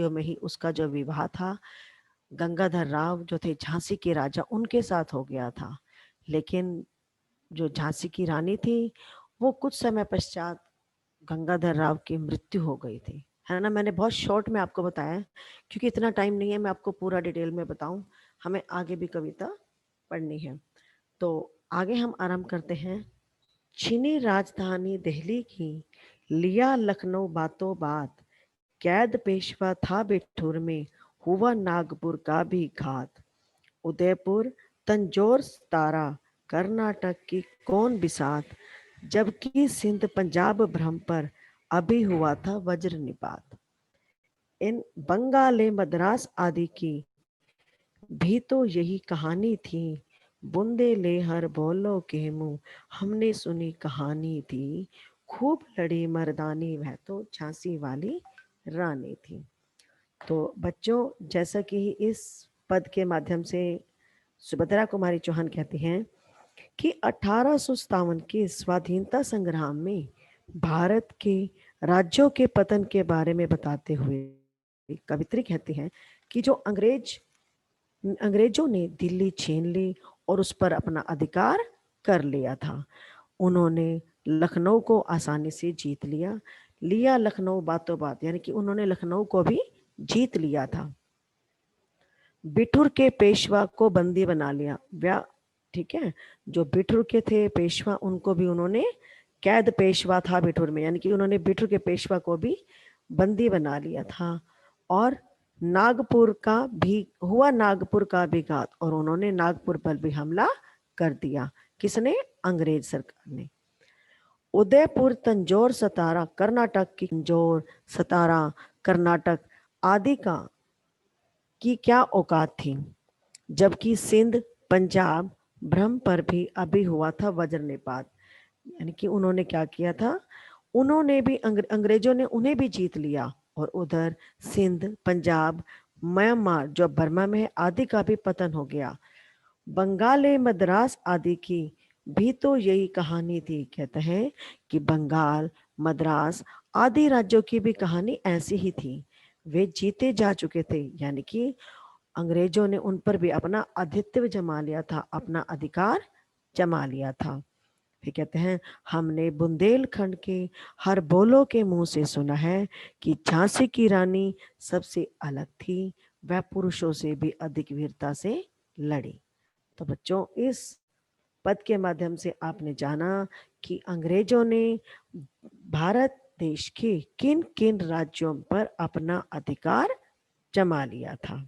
में ही उसका जो विवाह था गंगाधर राव जो थे झांसी के राजा उनके साथ हो गया था। लेकिन जो झांसी की रानी थी वो कुछ समय पश्चात गंगाधर राव की मृत्यु हो गई थी, है ना। मैंने बहुत शॉर्ट में आपको बताया है, क्योंकि इतना टाइम नहीं है मैं आपको पूरा डिटेल में बताऊं, हमें आगे भी कविता पढ़नी है। तो आगे हम आरंभ करते हैं। चीनी राजधानी दिल्ली की लिया लखनऊ बातों बात, कैद पेशवा था बिठूर में, हुआ नागपुर का भी घात। उदयपुर तंजौर तारा, कर्नाटक की कौन बिसात, जबकि सिंध पंजाब भ्रम पर अभी हुआ था वज्र निपात। इन बंगाले मद्रास आदि की भी तो यही कहानी थी, बूंदे ले हर बोलो के मुंह हमने सुनी कहानी थी, खूब लड़ी मर्दानी वह तो झांसी वाली रानी थी। तो बच्चों, जैसा कि इस पद के माध्यम से सुभद्रा कुमारी चौहान कहती हैं कि 1857 के स्वाधीनता संग्राम में भारत के राज्यों के पतन के बारे में बताते हुए कवित्री कहती हैं कि जो अंग्रेजों ने दिल्ली छीन ली और उस पर अपना अधिकार कर लिया था, उन्होंने लखनऊ को आसानी से जीत लिया। लिया लखनऊ बातों बात, यानी कि उन्होंने लखनऊ को भी जीत लिया था। बिठूर के पेशवा को बंदी बना लिया, ठीक है। जो बिठूर के थे पेशवा उनको भी उन्होंने, कैद पेशवा था बिठूर में, यानी कि उन्होंने बिठूर के पेशवा को भी बंदी बना लिया था। और नागपुर का भी हुआ, नागपुर का भी घात, और उन्होंने नागपुर पर भी हमला कर दिया। किसने? अंग्रेज सरकार ने। उदयपुर तंजौर सतारा, कर्नाटक की तंजौर सतारा कर्नाटक आदि का की क्या औकात थी, जबकि सिंध पंजाब भ्रम पर भी अभी हुआ था वज्र निपात। यानी कि उन्होंने क्या किया था, उन्होंने भी अंग्रेजों ने उन्हें भी जीत लिया, और उधर सिंध पंजाब म्यांमार जो बर्मा में है आदि का भी पतन हो गया। बंगाल मद्रास आदि की भी तो यही कहानी थी। कहते हैं कि बंगाल मद्रास आदि राज्यों की भी कहानी ऐसी ही थी, वे जीते जा चुके थे, यानी कि अंग्रेजों ने उन पर भी अपना आधिपत्य जमा लिया था, अपना अधिकार जमा लिया था। फिर कहते हैं, हमने बुंदेलखंड के हर बोलो के मुंह से सुना है कि झांसी की रानी सबसे अलग थी, वह पुरुषों से भी अधिक वीरता से लड़ी। तो बच्चों, इस पद के माध्यम से आपने जाना कि अंग्रेजों ने भारत देश के किन किन राज्यों पर अपना अधिकार जमा लिया था।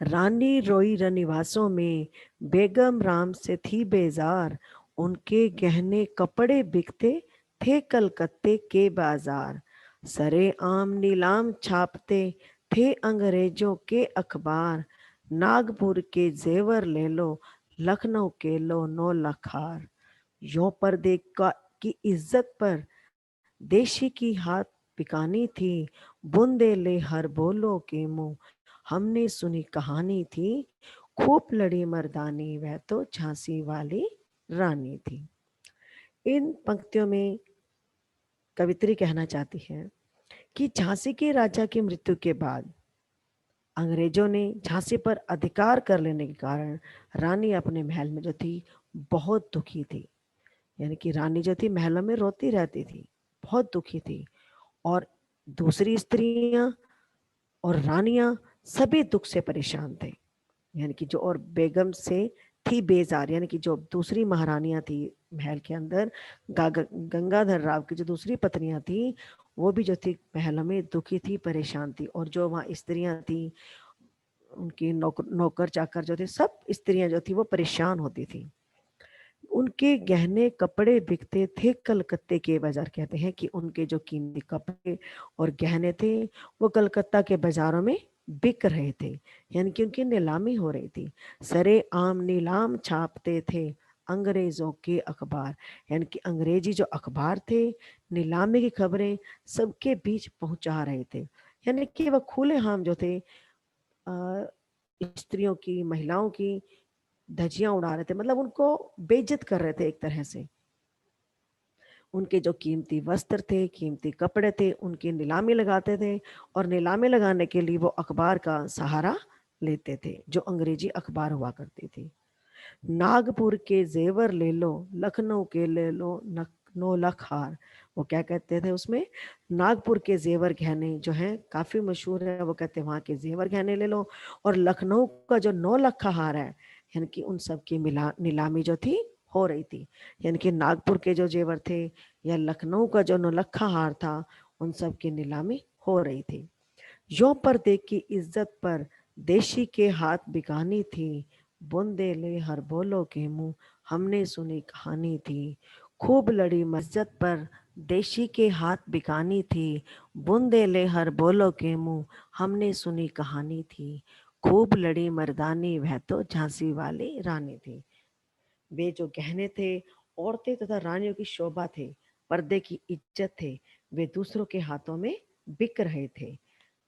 रानी रोई रनिवासों में, बेगम राम से थी बेजार, उनके गहने कपड़े बिकते थे कलकत्ते के बाजार, सरे आम नीलाम छापते थे अंग्रेजों के अखबार, नागपुर के जेवर ले लो, लखनऊ के लो 9 लाख हार। यों पर्दे का की इज्जत पर देशी की हाथ पिकानी थी, बूंदे ले हर बोलो के मुंह हमने सुनी कहानी थी, खूब लड़ी मर्दानी वह तो झांसी वाली रानी थी। इन पंक्तियों में कवित्री कहना चाहती है कि झांसी के राजा की मृत्यु के बाद अंग्रेजों ने झांसी पर अधिकार कर लेने के कारण रानी अपने महल में जो थी बहुत दुखी थी। यानी कि रानी जो थी महलों में रोती रहती थी, बहुत दुखी थी। और दूसरी स्त्रियां और रानियां सभी दुख से परेशान थे। यानी कि जो, और बेगम से थी बेजार, यानी कि जो दूसरी महारानियां थी महल के अंदर, गंगाधर राव की जो दूसरी पत्नियां थी वो भी जो थी महल में दुखी थी, परेशान थी। और जो वहाँ स्त्रियां थी, उनकी नौकर चाकर जो थे, सब स्त्रियां जो थी वो परेशान होती थी। उनके गहने कपड़े बिकते थे कलकत्ते के बाजार। कहते हैं कि उनके जो कीमती कपड़े और गहने थे वो कलकत्ता के बाजारों में बिक रहे थे, यानी कि उनकी नीलामी हो रही थी। सरे आम नीलाम छापते थे अंग्रेजों के अखबार, यानी कि अंग्रेजी जो अखबार थे नीलामी की खबरें सबके बीच पहुंचा रहे थे। यानी कि वह खुले आम जो थे स्त्रियों की, महिलाओं की धज्जियां उड़ा रहे थे, मतलब उनको बेइज्जत कर रहे थे एक तरह से। उनके जो कीमती वस्त्र थे, कीमती कपड़े थे, उनकी नीलामी लगाते थे और नीलामी लगाने के लिए वो अखबार का सहारा लेते थे, जो अंग्रेजी अखबार हुआ करती थी। नागपुर के जेवर ले लो, लखनऊ के ले लो नौ लख हार। वो क्या कहते थे उसमें, नागपुर के जेवर गहने जो हैं काफी मशहूर है, वो कहते हैं वहां के जेवर गहने ले लो, और लखनऊ का जो 9 लाख का हार है, यानी कि उन सब की मिला नीलामी जो थी हो रही थी। यानी कि नागपुर के जो जेवर थे या लखनऊ का जो 9 लाख का हार था, उन सब की नीलामी हो रही थी। यो पर देख की इज्जत पर देशी के हाथ बिकानी थी, बुंदे ले हर बोलो के मुंह हमने सुनी कहानी थी। खूब लड़ी मस्जिद पर देशी के हाथ बिकानी थी, बुंदे ले हर बोलो के मुंह हमने सुनी कहानी थी। खूब लड़ी मर्दानी वह तो झांसी वाली रानी थी। वे जो गहने थे, औरतें तथा रानियों की शोभा थे, पर्दे की इज्जत थे, वे दूसरों के हाथों में बिक रहे थे।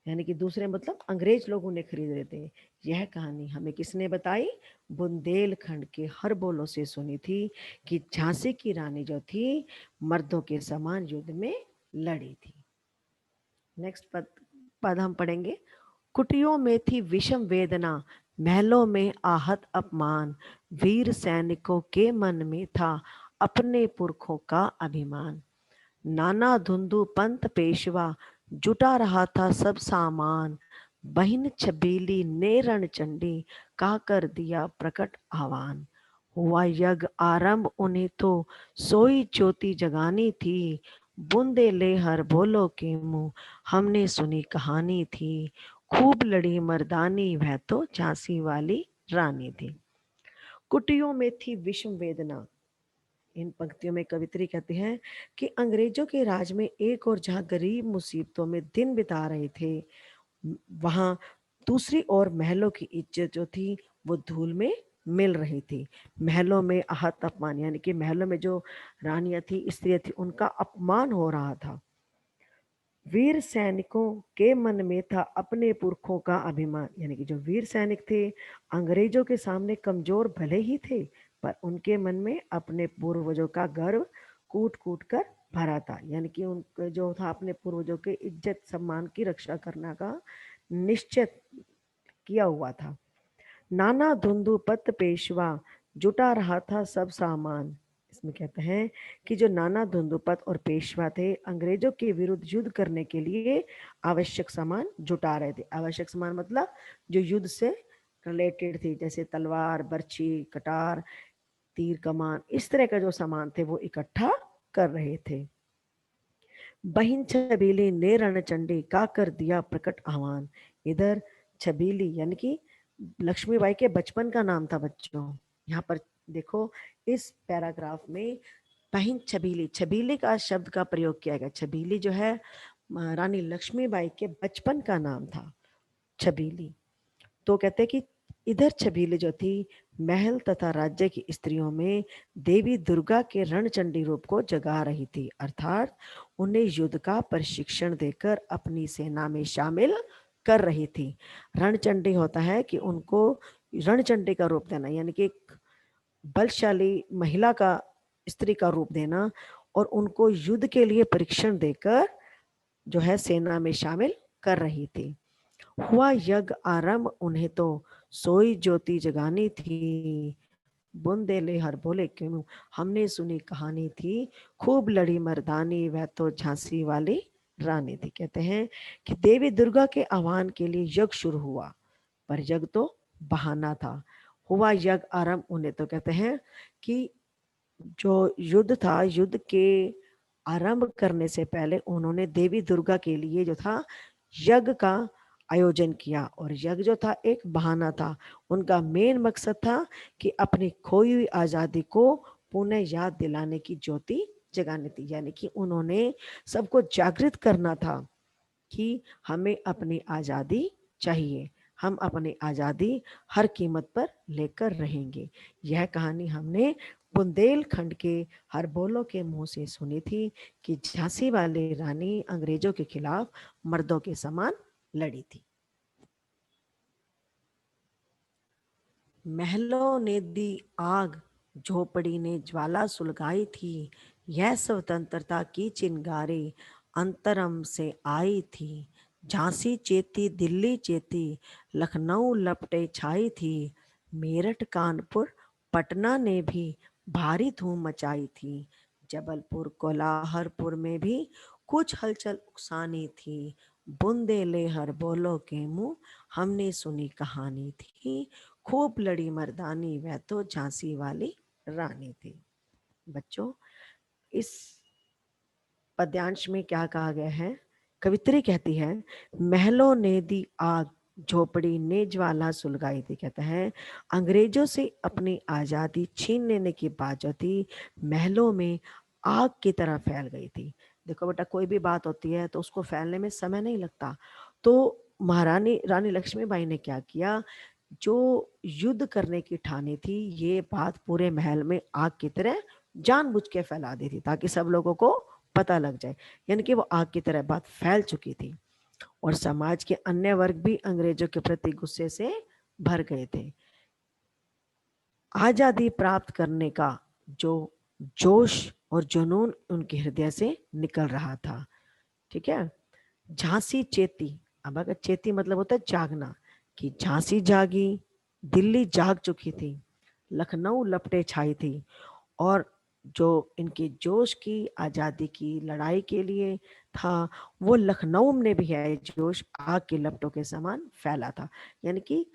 यानी कि दूसरे मतलब अंग्रेज लोग उन्हें खरीद रहे थे। यह कहानी हमें किसने बताई, बुंदेलखंड के हर बोलों से सुनी थी कि झांसी की रानी जो थी मर्दों के समान युद्ध में लड़ी थी। नेक्स्ट पद पद हम पढ़ेंगे। कुटियों में थी विषम वेदना, महलों में आहत अपमान, वीर सैनिकों के मन में था अपने पुरखों का अभिमान। नाना धुंधु पंत पेशवा, जुटा रहा था सब सामान, बहिन छबीली ने रण चंडी का कर दिया प्रकट आह्वान। हुआ यज्ञ आरंभ उन्हें तो सोई ज्योति जगानी थी, बूंदे ले हर बोलो के मुंह हमने सुनी कहानी थी। खूब लड़ी मर्दानी वह तो झांसी वाली रानी थी। कुटियों में थी विषम वेदना। इन पंक्तियों में कवित्री कहते हैं कि अंग्रेजों के राज में एक और जहां गरीब मुसीबतों में दिन बिता रहे थे, वहां दूसरी ओर महलों की इज्जत जो थी वो धूल में मिल रही थी। महलों में आहत अपमान, यानी कि महलों में जो रानियां थी, स्त्रियां थी, उनका अपमान हो रहा था। वीर सैनिकों के मन में था अपने पुरखों का अभिमान, यानी कि जो वीर सैनिक थे अंग्रेजों के सामने कमजोर भले ही थे, पर उनके मन में अपने पूर्वजों का गर्व कूट कूट कर भरा था। यानी कि उनके जो था अपने पूर्वजों के इज्जत सम्मान की रक्षा करने का निश्चय किया हुआ था। नाना धुंधु पत पेशवा, जुटा रहा था सब सामान। इसमें कहते हैं कि जो नाना धुंधुपत और पेशवा थे, अंग्रेजों के विरुद्ध युद्ध करने के लिए आवश्यक सामान जुटा रहे थे। आवश्यक सामान मतलब जो युद्ध से रिलेटेड थी, जैसे तलवार, बर्छी, कटार, तीर कमान, इस तरह का जो सामान थे वो इकट्ठा कर रहे थे। बहिन छबीली ने रणचंडी का कर दिया प्रकट आह्वान। इधर छबीली यानी कि लक्ष्मीबाई के बचपन का नाम था बच्चों। यहाँ पर देखो इस पैराग्राफ में बहिन छबीली, छबीली का शब्द का प्रयोग किया गया। छबीली जो है रानी लक्ष्मीबाई के बचपन का नाम था छबीली। तो कहते हैं कि इधर छबीली जो थी महल तथा राज्य की स्त्रियों में देवी दुर्गा के रणचंडी रूप को जगा रही थी, अर्थात उन्हें युद्ध का प्रशिक्षण देकर अपनी सेना में शामिल कर रही थी। रणचंडी होता है कि उनको रणचंडी का रूप देना, यानी कि एक बलशाली महिला का, स्त्री का रूप देना, और उनको युद्ध के लिए परीक्षण देकर जो है सेना में शामिल कर रही थी। हुआ यज्ञ आरंभ उन्हें तो सोई ज्योति जगानी थी, बुंदेले हर बोले क्यों हमने सुनी कहानी थी। खूब लड़ी मर्दानी वह तो झांसी वाली रानी थी। कहते हैं कि देवी दुर्गा के आह्वान के लिए यज्ञ शुरू हुआ, पर यज्ञ तो बहाना था। हुआ यज्ञ आरंभ उन्हें तो कहते हैं कि जो युद्ध था, युद्ध के आरंभ करने से पहले उन्होंने देवी दुर्गा के लिए जो था यज्ञ का आयोजन किया, और यज्ञ जो था एक बहाना था। उनका मेन मकसद था कि अपनी खोई हुई आजादी को पुनः याद दिलाने की ज्योति जगानी थी। यानी कि उन्होंने सबको जागृत करना था कि हमें अपनी आजादी चाहिए, हम अपनी आजादी हर कीमत पर लेकर रहेंगे। यह कहानी हमने बुंदेलखंड के हरबोलों के मुंह से सुनी थी कि झांसी वाली रानी अंग्रेजों के खिलाफ मर्दों के समान लड़ी थी। महलों ने दी आग, झोपड़ी ने ज्वाला सुलगाई थी, यह स्वतंत्रता की चिंगारी अंतरम से आई थी। झांसी चेती, दिल्ली चेती, लखनऊ लपटे छाई थी। मेरठ, कानपुर, पटना ने भी भारी धूम मचाई थी। जबलपुर, कोलाहलपुर में भी कुछ हलचल उकसानी थी। बुंदेलेहर बोलो के मुंह हमने सुनी कहानी थी। खूब लड़ी मर्दानी वह तो झांसी वाली रानी थी। बच्चों, इस पद्यांश में क्या कहा गया है? कवित्री कहती है, महलों ने दी आग, झोपड़ी ने ज्वाला सुलगाई थी। कहता है, अंग्रेजों से अपनी आजादी छीन लेने की बात जो थी, महलों में आग की तरह फैल गई थी। देखो बेटा, कोई भी बात होती है तो उसको फैलने में समय नहीं लगता। तो महारानी रानी लक्ष्मीबाई ने क्या किया, जो युद्ध करने की ठानी थी, ये बात पूरे महल में आग की तरह जानबूझ के फैला दी थी, ताकि सब लोगों को पता लग जाए। यानी कि वो आग की तरह बात फैल चुकी थी, और समाज के अन्य वर्ग भी अंग्रेजों के प्रति गुस्से से भर गए थे। आजादी प्राप्त करने का जो जोश और जुनून उनके हृदय से निकल रहा था। ठीक है। झांसी चेती, अब अगर चेती मतलब होता है जागना, कि झांसी जागी, दिल्ली जाग चुकी थी, लखनऊ लपटे छाई थी, और जो इनके जोश की आजादी की लड़ाई के लिए था, वो लखनऊ में भी है जोश आग के लपटों के समान फैला था। यानी कि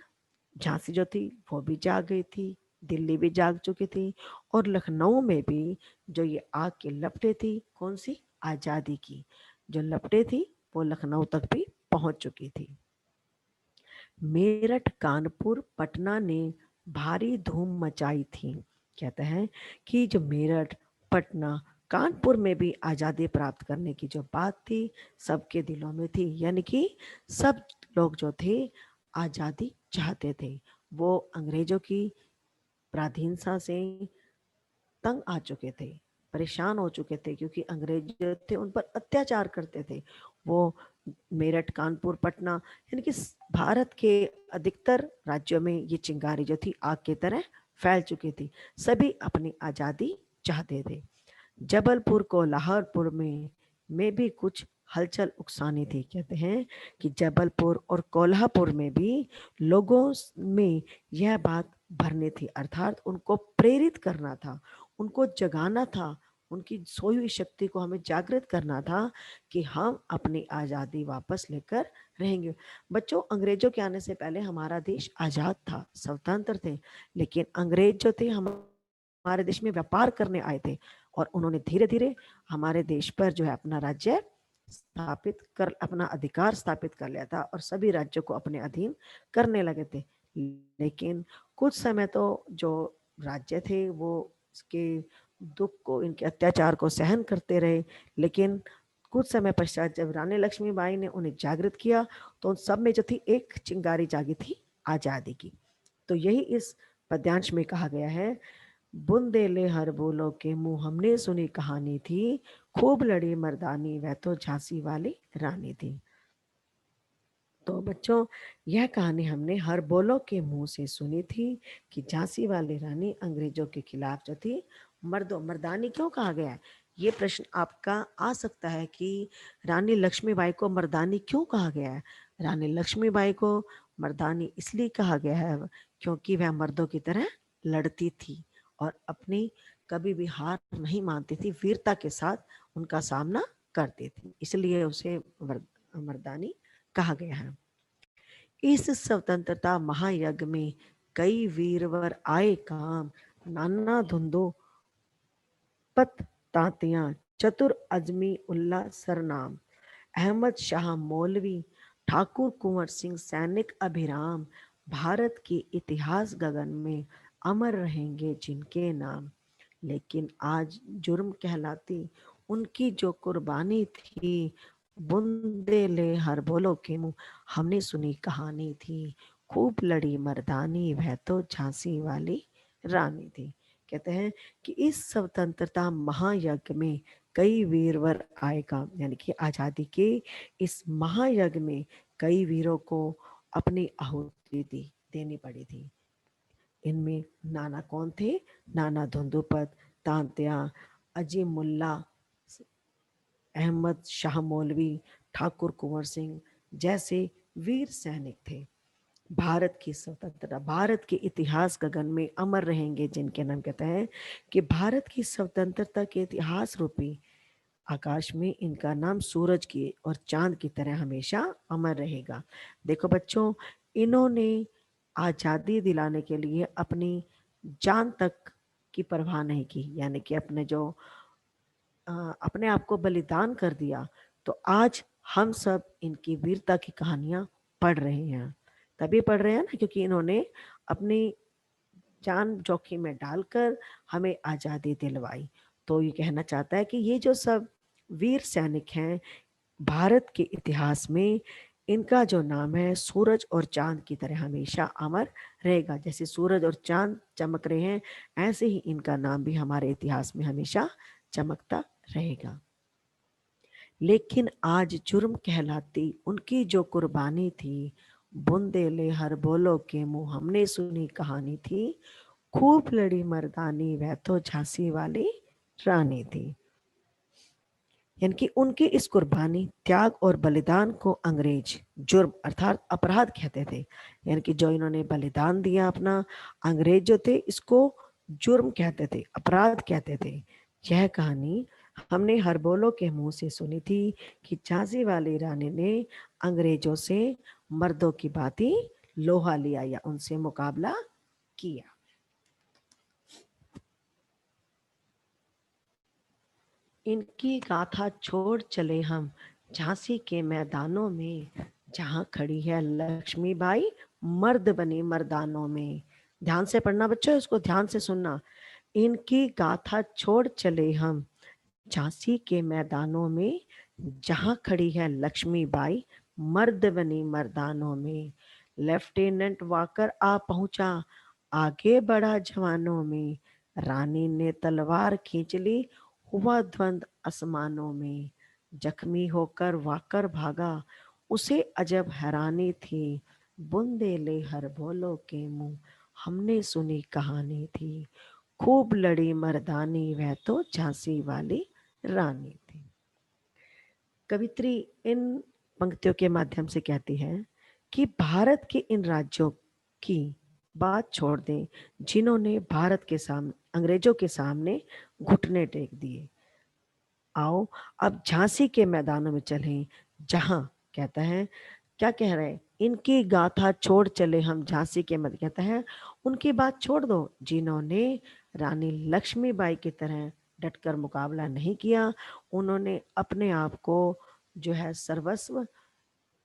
झांसी जो थी वो भी जाग गई थी, दिल्ली भी जाग चुकी थी, और लखनऊ में भी जो ये आग की लपटें थी, कौन सी? आजादी की जो लपटें थी, वो लखनऊ तक भी पहुंच चुकी थी। मेरठ, कानपुर, पटना ने भारी धूम मचाई थी। कहते हैं कि जो मेरठ, पटना, कानपुर में भी आज़ादी प्राप्त करने की जो बात थी, सबके दिलों में थी। यानी कि सब लोग जो थे आज़ादी चाहते थे। वो अंग्रेजों की पराधीनता से तंग आ चुके थे, परेशान हो चुके थे, क्योंकि अंग्रेज जो थे उन पर अत्याचार करते थे। वो मेरठ, कानपुर, पटना, यानी कि भारत के अधिकतर राज्यों में ये चिंगारी जो थी आग की तरह फैल चुकी थी। सभी अपनी आजादी चाहते थे। जबलपुर, कोल्हारपुर में भी कुछ हलचल उकसानी थी। कहते हैं कि जबलपुर और कोल्हापुर में भी लोगों में यह बात भरनी थी, अर्थात उनको प्रेरित करना था, उनको जगाना था, उनकी सोई हुई शक्ति को हमें जागृत करना था कि हम अपनी आज़ादी वापस लेकर रहेंगे। बच्चों, अंग्रेजों के आने से पहले हमारा देश आज़ाद था, स्वतंत्र थे, लेकिन अंग्रेज जो थे हमारे देश में व्यापार करने आए थे, और उन्होंने धीरे धीरे हमारे देश पर जो है अपना राज्य स्थापित कर, अपना अधिकार स्थापित कर लिया था, और सभी राज्यों को अपने अधीन करने लगे थे। लेकिन कुछ समय तो जो राज्य थे वो इसके दुख को, इनके अत्याचार को सहन करते रहे। लेकिन कुछ समय पश्चात जब रानी लक्ष्मीबाई ने उन्हें जागृत किया, तो उन सब में जो थी एक चिंगारी जागी थी आजादी की। तो यही इस पद्यांश में कहा गया है, बुंदेले हर बोलो के मुंह हमने सुनी कहानी थी। खूब लड़ी मर्दानी वह तो झांसी वाली रानी थी। तो बच्चों, यह कहानी हमने हर बोलो के मुंह से सुनी थी कि झांसी वाली रानी अंग्रेजों के खिलाफ जो थी मर्दानी क्यों कहा गया है? ये प्रश्न आपका आ सकता है कि रानी लक्ष्मीबाई को मर्दानी क्यों कहा गया है? रानी लक्ष्मीबाई को मर्दानी इसलिए कहा गया है क्योंकि वह मर्दों की तरह लड़ती थी और अपनी कभी भी हार नहीं मानती थी, वीरता के साथ उनका सामना करती थी, इसलिए उसे मर्दानी कहा गया है। इस स्वतंत्रता महायज्ञ में कई वीरवर आए काम, नाना धुंधो पत तांतियां, चतुर अजमी उल्ला सरनाम, अहमद शाह मौलवी, ठाकुर कुंवर सिंह सैनिक अभिराम, भारत के इतिहास गगन में अमर रहेंगे जिनके नाम। लेकिन आज जुर्म कहलाती उनकी जो कुर्बानी थी, बुंदेले हर बोलो के मुंह हमने सुनी कहानी थी। खूब लड़ी मर्दानी वह तो झांसी वाली रानी थी। कहते हैं कि इस स्वतंत्रता महायज्ञ में कई वीरवर आएगा, यानी कि आजादी के इस महायज्ञ में कई वीरों को अपनी आहुति देनी पड़ी थी। इनमें नाना कौन थे? नाना धुंधुपत, तांत्या, अजीमुल्ला, अहमद शाह मौलवी, ठाकुर कुंवर सिंह जैसे वीर सैनिक थे। भारत की स्वतंत्रता, भारत के इतिहास गगन में अमर रहेंगे, जिनके नाम कहते हैं कि भारत की स्वतंत्रता के इतिहास रूपी आकाश में इनका नाम सूरज की और चांद की तरह हमेशा अमर रहेगा। देखो बच्चों, इन्होंने आजादी दिलाने के लिए अपनी जान तक की परवाह नहीं की, यानी कि अपने आप को बलिदान कर दिया। तो आज हम सब इनकी वीरता की कहानियां पढ़ रहे हैं। तभी पढ़ रहे हैं ना क्योंकि इन्होंने अपनी जान जोखिम में डालकर हमें आजादी दिलवाई। तो ये कहना चाहता है कि ये जो सब वीर सैनिक हैं भारत के इतिहास में, इनका जो नाम है सूरज और चांद की तरह हमेशा अमर रहेगा। जैसे सूरज और चांद चमक रहे हैं, ऐसे ही इनका नाम भी हमारे इतिहास में हमेशा चमकता रहेगा। लेकिन आज जुर्म कहलाती उनकी जो कुर्बानी थी, बुंदेले हर बोलो के मुंह हमने सुनी कहानी थी, खूब लड़ी मर्दानी वह तो झांसी वाली रानी थी। यानी कि उनकी इस कुर्बानी, त्याग और बलिदान को अंग्रेज जुर्म अर्थात अपराध कहते थे। यानी कि जो इन्होंने बलिदान दिया अपना, अंग्रेज जो थे इसको जुर्म कहते थे, अपराध कहते थे। यह कहानी हमने हरबोलो के मुंह से सुनी थी कि झांसी वाली रानी ने अंग्रेजों से मर्दों की भांति लोहा लिया या उनसे मुकाबला किया। इनकी गाथा छोड़ चले हम झांसी के मैदानों में, जहां खड़ी है लक्ष्मीबाई मर्द बनी मर्दानों में। ध्यान से पढ़ना बच्चों, इसको ध्यान से सुनना। इनकी गाथा छोड़ चले हम झांसी के मैदानों में, जहां खड़ी है लक्ष्मीबाई मर्द बनी मर्दानों में। लेफ्टिनेंट वाकर आ पहुंचा, आगे बढ़ा जवानों में, रानी ने तलवार खींच ली, हुआ द्वंद आसमानों में। जख्मी होकर वाकर भागा, उसे अजब हैरानी थी, बुंदेले हर बोलो के मुंह हमने सुनी कहानी थी, खूब लड़ी मर्दानी वह तो झांसी वाली रानी थी। कवित्री इन पंक्तियों के माध्यम से कहती है कि भारत के इन राज्यों की बात छोड़ दें जिन्होंने भारत के सामने, अंग्रेजों के सामने घुटने टेक दिए। आओ अब झांसी के मैदानों में चलें, जहां कहता है, क्या कह रहे हैं, इनकी गाथा छोड़ चले हम झांसी के मैदान, कहता है उनकी बात छोड़ दो जिन्होंने रानी लक्ष्मीबाई की तरह डटकर मुकाबला नहीं किया, उन्होंने अपने आप को जो है सर्वस्व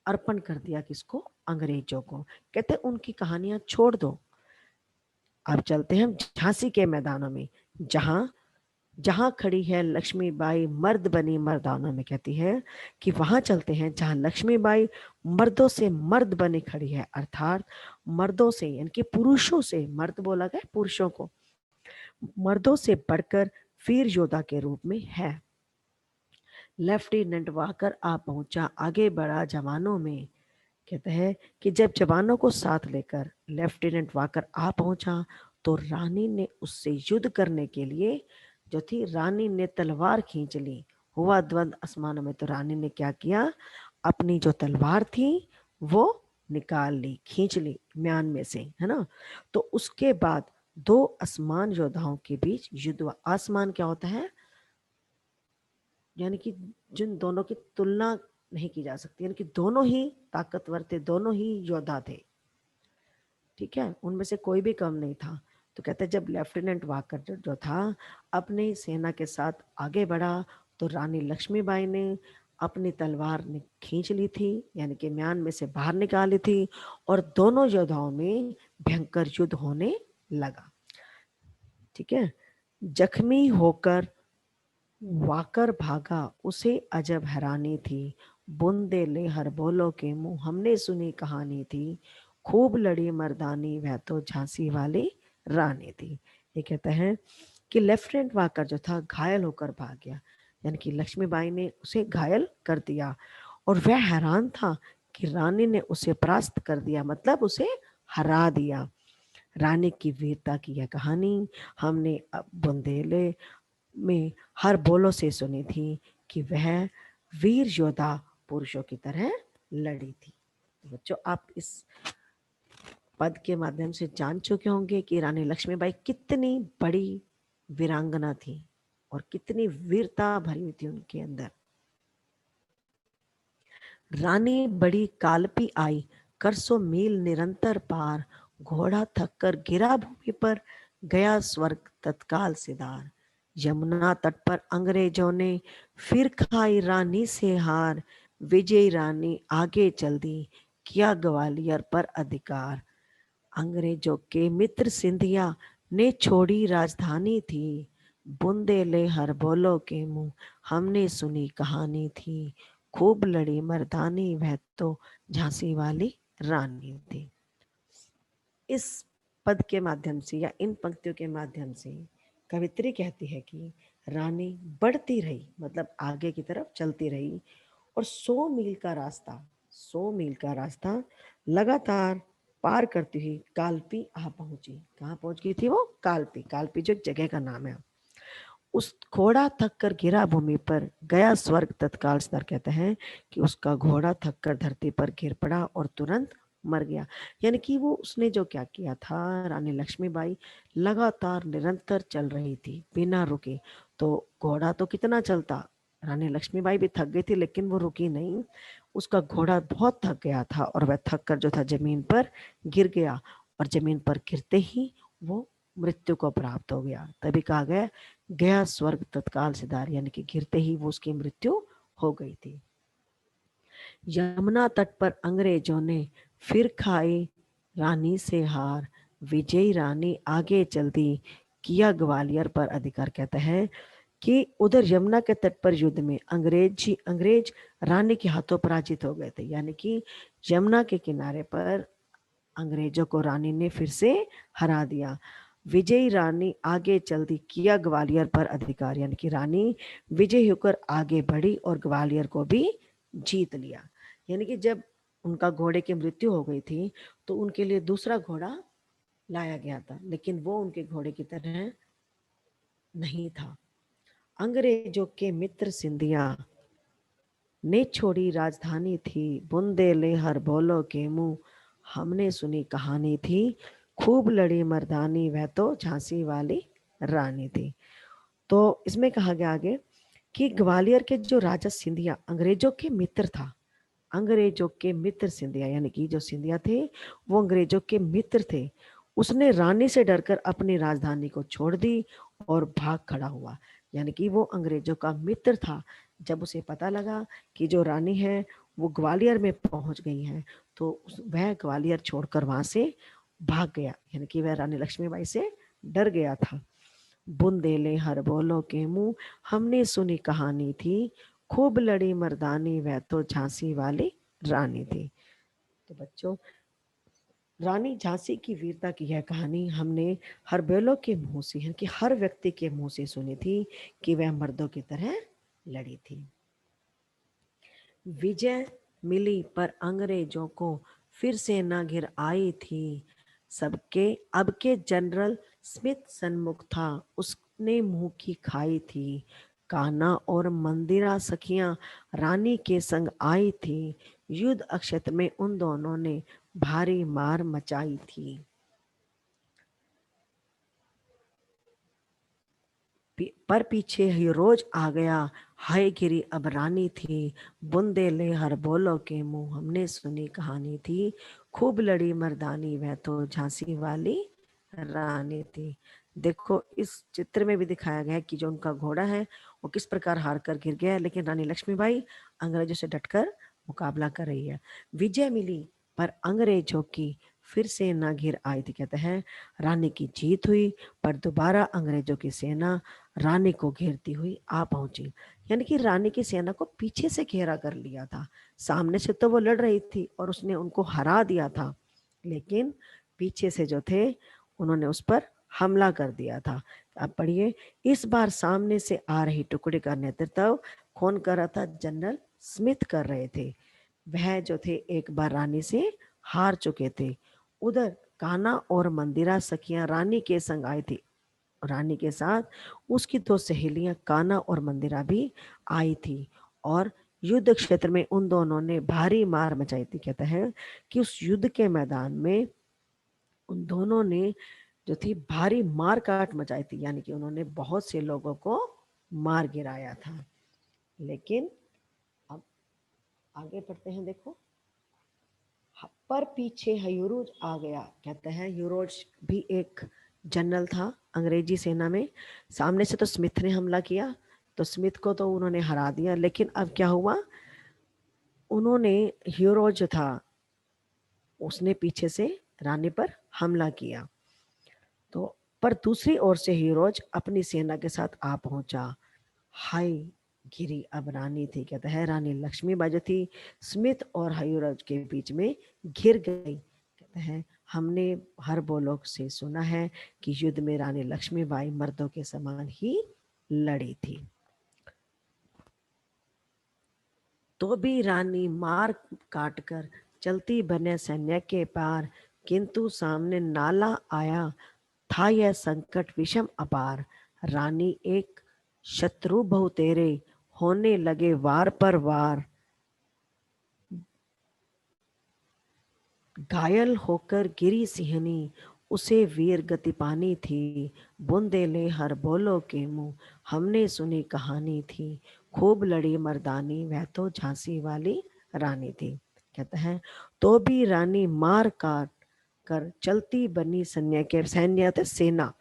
अर्पण कर दिया, किसको, अंग्रेजों को। कहते उनकी कहानियां छोड़ दो। अब चलते हैं झांसी के मैदानों में, जहां जहां खड़ी है लक्ष्मीबाई मर्द बनी मर्दानों में। कहती है कि वहां चलते हैं जहां लक्ष्मीबाई मर्दों से मर्द बनी खड़ी है, अर्थात मर्दों से यानी कि पुरुषों से, मर्द बोला गया पुरुषों को, मर्दों से बढ़कर वीर योद्धा के रूप में है। लेफ्टिनेंट वाकर आ पहुंचा, आगे बढ़ा जवानों में। कहते हैं कि जब जवानों को साथ लेकर लेफ्टिनेंट वाकर आ पहुंचा, तो रानी ने उससे युद्ध करने के लिए जो थी, रानी ने तलवार खींच ली, हुआ द्वंद आसमानों में। तो रानी ने क्या किया, अपनी जो तलवार थी वो निकाल ली, खींच ली म्यान में से, है ना। तो उसके बाद दो आसमान योद्धाओं के बीच युद्ध हुआ। आसमान क्या होता है, यानी कि जिन दोनों की तुलना नहीं की जा सकती, यानी कि दोनों ही ताकतवर थे, दोनों ही योद्धा थे, ठीक है, उनमें से कोई भी कम नहीं था। तो कहते जब लेफ्टिनेंट वाकर जो था अपनी सेना के साथ आगे बढ़ा, तो रानी लक्ष्मीबाई ने अपनी तलवार ने खींच ली थी, यानी कि म्यान में से बाहर निकाली थी, और दोनों योद्धाओं में भयंकर युद्ध होने लगा, ठीक है। जख्मी होकर वाकर भागा, उसे अजब हैरानी थी, बुंदेले हर बोलो के मुंह हमने सुनी कहानी थी, खूब लड़ी मर्दानी वह तो झांसी वाली रानी थी। ये कहते हैं कि लेफ्टिनेंट वाकर जो था घायल होकर भाग गया, यानी कि लक्ष्मीबाई ने उसे घायल कर दिया, और वह हैरान था कि रानी ने उसे परास्त कर दिया, मतलब उसे हरा दिया। रानी की वीरता की यह कहानी हमने अब बुंदेले में हर बोलों से सुनी थी कि वह वीर योद्धा पुरुषों की तरह लड़ी थी। बच्चों, आप इस पद के माध्यम से जान चुके होंगे कि रानी लक्ष्मीबाई कितनी बड़ी वीरांगना थी और कितनी वीरता भरी हुई थी उनके अंदर। रानी बड़ी कालपी आई, कर सो मील निरंतर पार, घोड़ा थक कर गिरा भूमि पर, गया स्वर्ग तत्काल सिधार। यमुना तट पर अंग्रेजों ने फिर खाई रानी से हार, विजयी रानी आगे चल दी, किया ग्वालियर पर अधिकार। अंग्रेजों के मित्र सिंधिया ने छोड़ी राजधानी थी, बुंदेले हर बोलो के मुंह हमने सुनी कहानी थी, खूब लड़ी मर्दानी वह तो झांसी वाली रानी थी। इस पद के माध्यम से या इन पंक्तियों के माध्यम से कवित्री कहती है कि रानी बढ़ती रही, मतलब आगे की तरफ चलती रही, और 100 मील का रास्ता लगातार पार करती हुई कालपी आ पहुंची। कहाँ पहुंच गई थी वो? कालपी। कालपी जो एक जगह का नाम है। उस घोड़ा थक कर गिरा भूमि पर, गया स्वर्ग तत्काल सिधार। कहते हैं कि उसका घोड़ा थक कर धरती पर गिर पड़ा और तुरंत मर गया। यानी कि वो उसने जो क्या किया था, रानी लक्ष्मीबाई लगातार निरंतर चल रही थी बिना रुके। तो घोड़ा तो कितना चलता, रानी लक्ष्मीबाई भी थक गई थी लेकिन वो रुकी नहीं। उसका घोड़ा बहुत थक गया था और वह थक कर जो था जमीन पर गिर गया, और जमीन पर गिरते ही वो मृत्यु को प्राप्त हो गया। तभी कहा गया गया स्वर्ग तत्काल सिधार, यानी कि गिरते ही वो उसकी मृत्यु हो गई थी। यमुना तट पर अंग्रेजों ने फिर खाई रानी से हार, विजयी रानी आगे चल दी, किया ग्वालियर पर अधिकार। कहता है कि उधर यमुना के तट पर युद्ध में अंग्रेज रानी के हाथों पराजित हो गए थे। यानी कि यमुना के किनारे पर अंग्रेजों को रानी ने फिर से हरा दिया। विजयी रानी आगे चल दी, किया ग्वालियर पर अधिकार। यानी कि रानी विजयी होकर आगे बढ़ी और ग्वालियर को भी जीत लिया। यानी कि जब उनका घोड़े की मृत्यु हो गई थी तो उनके लिए दूसरा घोड़ा लाया गया था, लेकिन वो उनके घोड़े की तरह नहीं था। अंग्रेजों के मित्र सिंधिया ने छोड़ी राजधानी थी, बुंदेले हर बोलो के मुंह हमने सुनी कहानी थी, खूब लड़ी मर्दानी वह तो झांसी वाली रानी थी। तो इसमें कहा गया आगे कि ग्वालियर के जो राजा सिंधिया अंग्रेजों के मित्र था। अंग्रेजों के मित्र सिंधिया, यानी कि जो सिंधिया थे वो अंग्रेजों के मित्र थे। उसने रानी से डरकर अपनी राजधानी को छोड़ दी और भाग खड़ा हुआ। यानी कि वो अंग्रेजों का मित्र था। जब उसे पता लगा कि जो रानी है वो ग्वालियर में पहुंच गई है, तो वह ग्वालियर छोड़कर वहां से भाग गया। यानी कि वह रानी लक्ष्मीबाई से डर गया था। बुंदेले हर बोलो के मुंह हमने सुनी कहानी थी, खूब लड़ी मर्दानी वह तो झांसी वाली रानी थी। तो बच्चों, रानी झांसी की वीरता की यह कहानी हमने हर बैलों के मुंह से, यानी कि हर व्यक्ति के मुंह से सुनी थी कि वह मर्दों की तरह लड़ी थी। विजय मिली पर अंग्रेजों को फिर से न घिर आई थी, सबके अब के जनरल स्मिथ सन्मुख था, उसने मुंह की खाई थी, कान्हा और मंदिरा सखियां रानी के संग आई थी, युद्ध अक्षत में उन दोनों ने भारी मार मचाई थी। पर पीछे ही रोज आ गया, हाय गिरी अब रानी थी, बुंदेले हर बोलो के मुंह हमने सुनी कहानी थी, खूब लड़ी मर्दानी वह तो झांसी वाली रानी थी। देखो, इस चित्र में भी दिखाया गया है कि जो उनका घोड़ा है वो किस प्रकार हार कर गिर गया है, लेकिन रानी लक्ष्मीबाई अंग्रेजों से डटकर मुकाबला कर रही है। विजय मिली पर अंग्रेजों की फिर से न घिर आई थी। कहते हैं रानी की जीत हुई पर दोबारा अंग्रेजों की सेना रानी को घेरती हुई आ पहुंची। यानी कि रानी की सेना को पीछे से घेरा कर लिया था। सामने से तो वो लड़ रही थी और उसने उनको हरा दिया था, लेकिन पीछे से जो थे उन्होंने उस पर हमला कर दिया था। अब पढ़िए, इस बार सामने से आ रही टुकड़ी का नेतृत्व कौन कर रहा था? जनरल स्मिथ कर रहे थे। वह जो थे एक बार रानी से हार चुके थे। उधर कान्हा और मंदिरा सखियां रानी के संग आई थी। रानी के साथ उसकी 2 सहेलियां कान्हा और मंदिरा भी आई थी और युद्ध क्षेत्र में उन दोनों ने भारी मार मचाई थी। कहता है कि उस युद्ध के मैदान में उन दोनों ने जो थी भारी मार काट मचाई थी, यानी कि उन्होंने बहुत से लोगों को मार गिराया था। लेकिन अब आगे बढ़ते हैं। देखो, पर पीछे यूरोज आ गया। कहते हैं यूरोज भी एक जनरल था अंग्रेजी सेना में। सामने से तो स्मिथ ने हमला किया, तो स्मिथ को तो उन्होंने हरा दिया, लेकिन अब क्या हुआ, उन्होंने यूरोज जो था उसने पीछे से रानी पर हमला किया। तो पर दूसरी ओर से हीरोज अपनी सेना के साथ आ पहुंचा। हाय गिरी अब रानी थी। कहता है रानी लक्ष्मीबाई जो थी स्मिथ और हीरोज के बीच में घिर गई। कहता है हमने हर बोलों से सुना है कि युद्ध में रानी लक्ष्मीबाई मर्दों के समान ही लड़ी थी। तो भी रानी मार काट कर चलती बने सैन्य के पार, किंतु सामने नाला आया था यह संकट विषम अपार। रानी एक शत्रु बहु तेरे होने लगे वार पर वार, घायल होकर गिरी सिंहनी उसे वीर गति पानी थी। बूंदे ले हर बोलो के मुंह हमने सुनी कहानी थी। खूब लड़ी मर्दानी वह तो झांसी वाली रानी थी। कहता है तो भी रानी मार काट कर चलती बनी सैन्य सेना।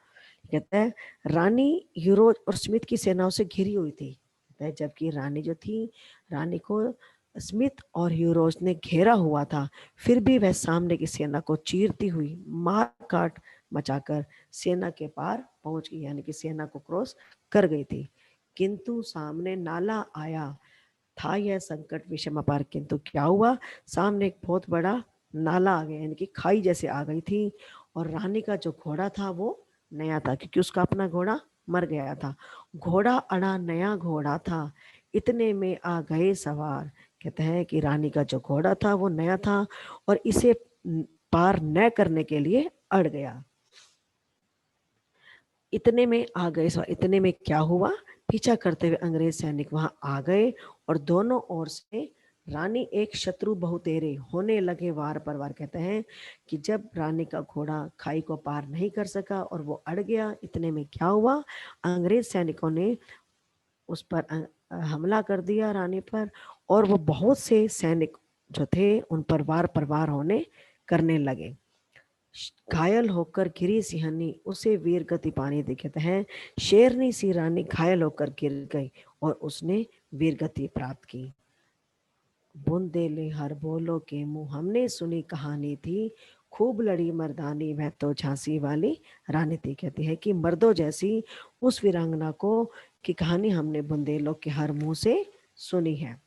कहता है रानी यूरोज और स्मिथ की सेनाओं से घिरी हुई थी। कहता है जबकि रानी जो थी, रानी को स्मिथ और यूरोज ने घेरा हुआ था, फिर भी वह सामने की सेना को चीरती हुई मार काट मचाकर सेना के पार पहुंच गई, यानी कि सेना को क्रॉस कर गई थी। किंतु सामने नाला आया था यह संकट विषम अपार। किंतु क्या हुआ, सामने एक बहुत बड़ा नाला आ गया, यानी कि खाई जैसे आ गई थी। और रानी का जो घोड़ा था वो नया था, क्योंकि उसका अपना घोड़ा मर गया था। घोड़ा अड़ा नया घोड़ा था, इतने में आ गए सवार। कहते हैं कि रानी का जो घोड़ा था वो नया था और इसे पार न करने के लिए अड़ गया। इतने में आ गए सवार, इतने में क्या हुआ, पीछा करते हुए अंग्रेज सैनिक वहां आ गए और दोनों ओर से रानी एक शत्रु बहुतेरे होने लगे वार पर वार। कहते हैं कि जब रानी का घोड़ा खाई को पार नहीं कर सका और वो अड़ गया, इतने में क्या हुआ, अंग्रेज सैनिकों ने उस पर हमला कर दिया रानी पर, और वो बहुत से सैनिक जो थे उन पर वार होने करने लगे। घायल होकर गिरी सिंहनी उसे वीर गति पानी दे। कहते हैं शेरनी सी रानी घायल होकर गिर गई और उसने वीर गति प्राप्त की। बूंदे ले हर बोलो के मुंह हमने सुनी कहानी थी। खूब लड़ी मर्दानी वह तो झांसी वाली रानी थी। कहती है कि मर्दों जैसी उस वीरांगना को की कहानी हमने बुंदेलों के हर मुंह से सुनी है।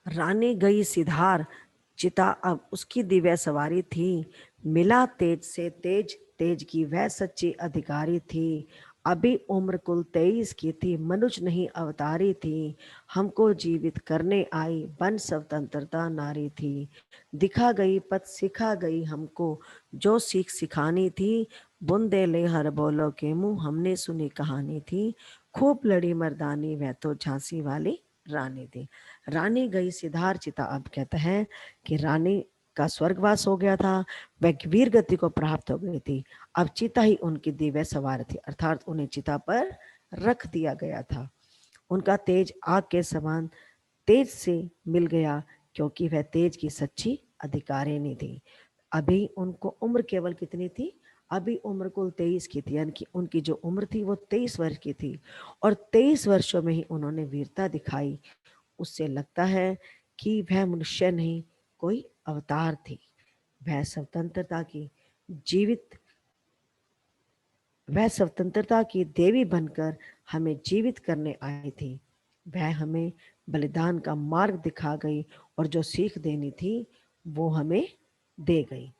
रानी गई सिधार चिता अब उसकी दिव्य सवारी थी। मिला तेज से तेज, तेज की वह सच्ची अधिकारी थी। अभी उम्र कुल 23 की थी, मनुज नहीं अवतारी थी। हमको जीवित करने आई बन स्वतंत्रता नारी थी। दिखा गई पथ सिखा गई हमको जो सीख सिखानी थी। बुंदे ले हर बोलो के मुंह हमने सुनी कहानी थी। खूब लड़ी मर्दानी वह तो झांसी वाली रानी थी। रानी गई सिधार चिता। अब कहता है कि रानी का स्वर्गवास हो गया था, वह वीर गति को प्राप्त हो गई थी। अब चिता ही उनकी दिव्य सवार थी, अर्थात उन्हें चिता पर रख दिया गया था। उनका तेज आग के समान तेज से मिल गया, क्योंकि वह तेज की सच्ची अधिकारिणी थी। अभी उनको उम्र केवल कितनी थी, अभी उम्र कुल 23 की थी, यानी कि उनकी जो उम्र थी वो 23 वर्ष की थी, और 23 वर्षों में ही उन्होंने वीरता दिखाई। उससे लगता है कि वह मनुष्य नहीं, कोई अवतार थी। वह स्वतंत्रता की जीवित वह स्वतंत्रता की देवी बनकर हमें जीवित करने आई थी। वह हमें बलिदान का मार्ग दिखा गई और जो सीख देनी थी वो हमें दे गई।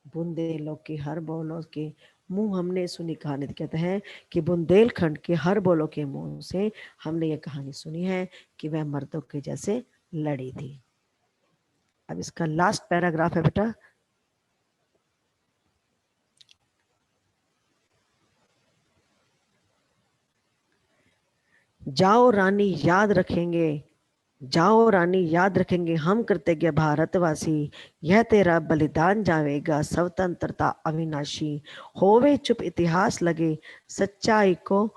बुंदेलों के हर बोलों के मुंह हमने सुनी कहानी। कहते हैं कि बुंदेलखंड के हर बोलों के मुंह से हमने ये कहानी सुनी है कि वह मर्दों के जैसे लड़ी थी। अब इसका लास्ट पैराग्राफ है बेटा, जाओ रानी याद रखेंगे, जाओ रानी याद रखेंगे हम कृतज्ञ भारतवासी, यह तेरा बलिदान जावेगा स्वतंत्रता अविनाशी। होवे चुप इतिहास लगे सच्चाई को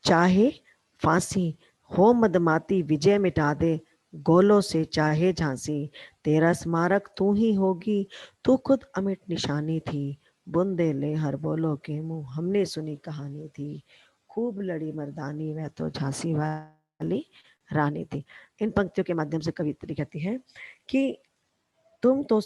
चाहे फांसी, हो मदमाती विजय मिटा दे गोलों से चाहे झांसी। तेरा स्मारक तू ही होगी, तू खुद अमिट निशानी थी, बुंदे ले हर बोलो के मुंह हमने सुनी कहानी थी। खूब लड़ी मर्दानी वह तो झांसी वाली रानी थी। इन पंक्तियों के माध्यम से कवित्री कहती है कि तुम तो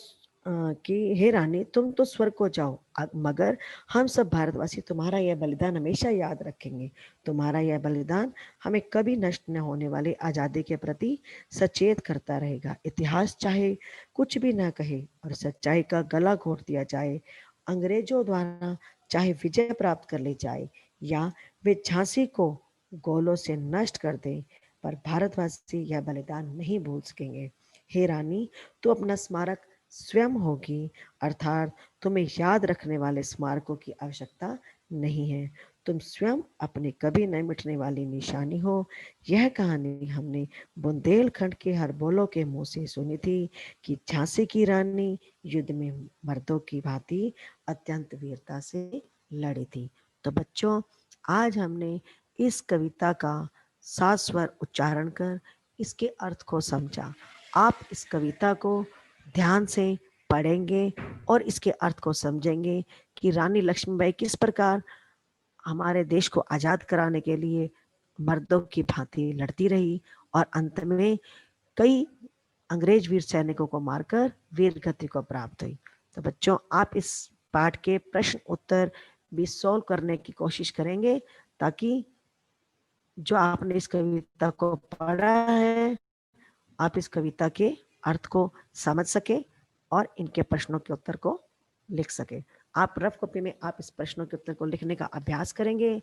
कि हे रानी तुम तो स्वर्ग को जाओ, मगर हम सब भारतवासी तुम्हारा यह बलिदान हमेशा याद रखेंगे। तुम्हारा यह बलिदान हमें कभी नष्ट न होने वाली आजादी के प्रति सचेत करता रहेगा। इतिहास चाहे कुछ भी न कहे और सच्चाई का गला घोट दिया जाए, अंग्रेजों द्वारा चाहे विजय प्राप्त कर ली जाए या वे झांसी को गोलों से नष्ट कर दें, पर भारतवासी यह बलिदान नहीं भूल सकेंगे। हे रानी, तू अपना स्मारक स्वयं होगी, अर्थात तुम्हें याद रखने वाले स्मारकों की आवश्यकता नहीं है। तुम स्वयं अपने कभी नहीं मिटने वाली निशानी हो। यह कहानी हमने बुंदेलखंड के हरबोलों के मुंह से सुनी थी कि झांसी की रानी युद्ध में मर्दों की भांति अत्यंत वीरता से लड़ी थी। तो बच्चों, आज हमने इस कविता का सात स्वर उच्चारण कर इसके अर्थ को समझा। आप इस कविता को ध्यान से पढ़ेंगे और इसके अर्थ को समझेंगे कि रानी लक्ष्मीबाई किस प्रकार हमारे देश को आजाद कराने के लिए मर्दों की भांति लड़ती रही और अंत में कई अंग्रेज वीर सैनिकों को मारकर वीर गति को प्राप्त हुई। तो बच्चों, आप इस पाठ के प्रश्न उत्तर भी सॉल्व करने की कोशिश करेंगे ताकि जो आपने इस कविता को पढ़ा है आप इस कविता के अर्थ को समझ सके और इनके प्रश्नों के उत्तर को लिख सके। आप रफ कॉपी में आप इस प्रश्नों के उत्तर को लिखने का अभ्यास करेंगे।